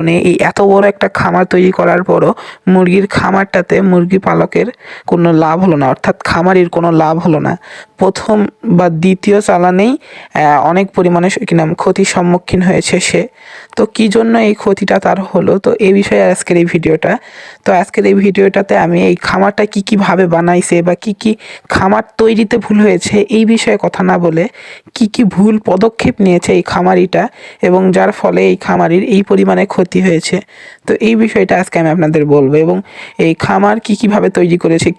মানে এই এত বড় একটা খামার তৈরি করার পরও মুরগির খামারটাতে মুরগি পালকের কোনো লাভ হলো না, অর্থাৎ খামারির কোনো লাভ হলো না। প্রথম বা দ্বিতীয় চালানেই অনেক পরিমাণে ক্ষতির সম্মুখীন হয়েছে সে। তো কী জন্য এই ক্ষতিটা তার হলো, তো এই বিষয়ে আজকের এই ভিডিওটা। তো আজকের এই ভিডিওটাতে আমি এই খামারটা কীভাবে বানাইছে বা কী খামার তৈরিতে ভুল হয়েছে এই বিষয়ে কথা না বলে কী ভুল পদক্ষেপ নিয়েছে এই খামারিটা, এবং যার ফলে এই খামারির এই পরিমাণে ক্ষতি হয়েছে, তো এই বিষয়টা আজকে আমি আপনাদের বলবো। এবং এই খামার কীভাবে তৈরি করেছে,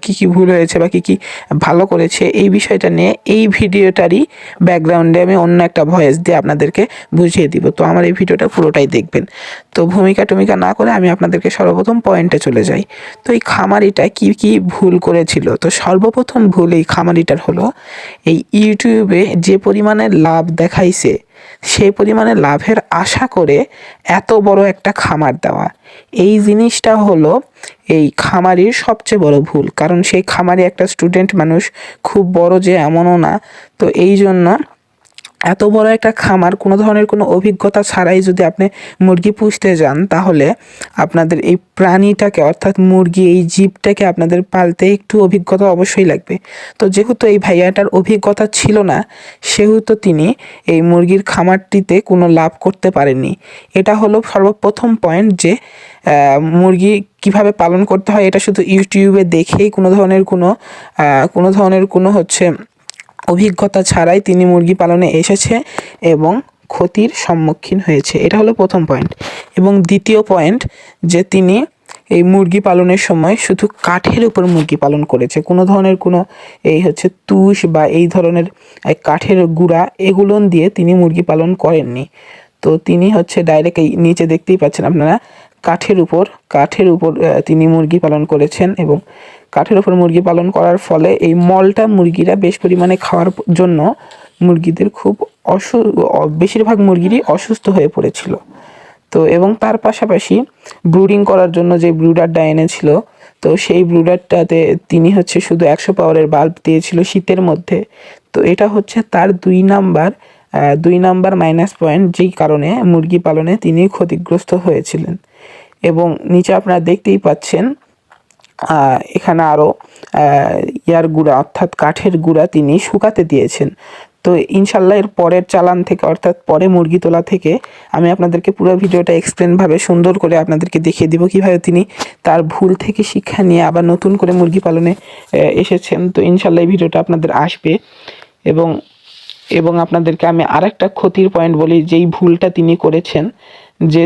কী ভুল হয়েছে বা কী ভালো করেছে, এই বিষয়টা নিয়ে এই ভিডিওটারই ব্যাকগ্রাউন্ডে আমি অন্য একটা ভয়েস দিয়ে আপনাদেরকে বুঝিয়ে দিব। তো আমার এই ভিডিওটা পুরোটাই দেখবেন। তো ভূমিকা টুমিকা না করে আমি আপনাদেরকে সর্বপ্রথম পয়েন্টে চলে যাই। তো এই খামারিটা কী ভুল করেছিল, তো সর্বপ্রথম ভুল এই খামারিটার হলো এই ইউটিউবে যে পরিমাণে লাভ দেখাইছে সেই পরিমাণে লাভের আশা করে এত বড় একটা খামার দেওয়া। এই জিনিসটা হলো এই খামারির সবচেয়ে বড় ভুল, কারণ সেই খামারি একটা স্টুডেন্ট মানুষ, খুব বড় যে এমনও না। তো এই জন্য এত বড় একটা খামার কোনো ধরনের কোনো অভিজ্ঞতা ছাড়াই যদি আপনি মুরগি পুষতে যান, তাহলে আপনাদের এই প্রাণীটাকে অর্থাৎ মুরগি এই জীবটাকে আপনাদের পালতে একটু অভিজ্ঞতা অবশ্যই লাগবে। তো যেহেতু এই ভাইয়াটার অভিজ্ঞতা ছিল না, সেহেতু তিনি এই মুরগির খামারটিতে কোনো লাভ করতে পারেননি। এটা হলো সর্বপ্রথম পয়েন্ট, যে মুরগি কিভাবে পালন করতে হয় এটা শুধু ইউটিউবে দেখেই কোনো ধরনের কোনো অভিজ্ঞতা ছাড়াই তিনি মুরগি পালনে এসেছে এবং ক্ষতির সম্মুখীন হয়েছে। এটা হলো প্রথম পয়েন্ট। এবং দ্বিতীয় পয়েন্ট, যে তিনি এই মুরগি পালনের সময় শুধু কাঠের উপর মুরগি পালন করেছে, কোনো ধরনের তুষ বা এই ধরনের কাঠের গুঁড়া এগুলো দিয়ে তিনি মুরগি পালন করেননি। তো তিনি ডাইরেক্ট এই নিচে দেখতেই পাচ্ছেন আপনারা, কাঠের উপর তিনি মুরগি পালন করেছেন। এবং কাঠের উপর মুরগি পালন করার ফলে এই মলটা মুরগিরা বেশ পরিমাণে খাওয়ার জন্য মুরগিদের বেশিরভাগ মুরগিরই অসুস্থ হয়ে পড়েছিল। তো এবং তার পাশাপাশি ব্রুডিং করার জন্য যে ব্রুডারটা এনেছিল, তো সেই ব্রুডারটাতে তিনি শুধু 100 পাওয়ারের বাল্ব দিয়েছিল শীতের মধ্যে। তো এটা তার 2 নাম্বার মাইনাস পয়েন্ট, যেই কারণে মুরগি পালনে তিনি ক্ষতিগ্রস্ত হয়েছিলেন। এবং নিচে আপনারা দেখতেই পাচ্ছেন এখানে আরও ইয়ার গুঁড়া অর্থাৎ কাঠের গুঁড়া তিনি শুকাতে দিয়েছেন। তো ইনশাল্লাহ এর পরের চালান থেকে অর্থাৎ পরে মুরগি তোলা থেকে আমি আপনাদেরকে পুরো ভিডিওটা এক্সপ্লেনভাবে সুন্দর করে আপনাদেরকে দেখিয়ে দিব কীভাবে তিনি তার ভুল থেকে শিক্ষা নিয়ে আবার নতুন করে মুরগি পালনে এসেছেন। তো ইনশাল্লাহ এই ভিডিওটা আপনাদের আসবে। এবং আপনাদেরকে আমি আরেকটা ক্ষতির পয়েন্ট বলি, যেই ভুলটা তিনি করেছেন, যে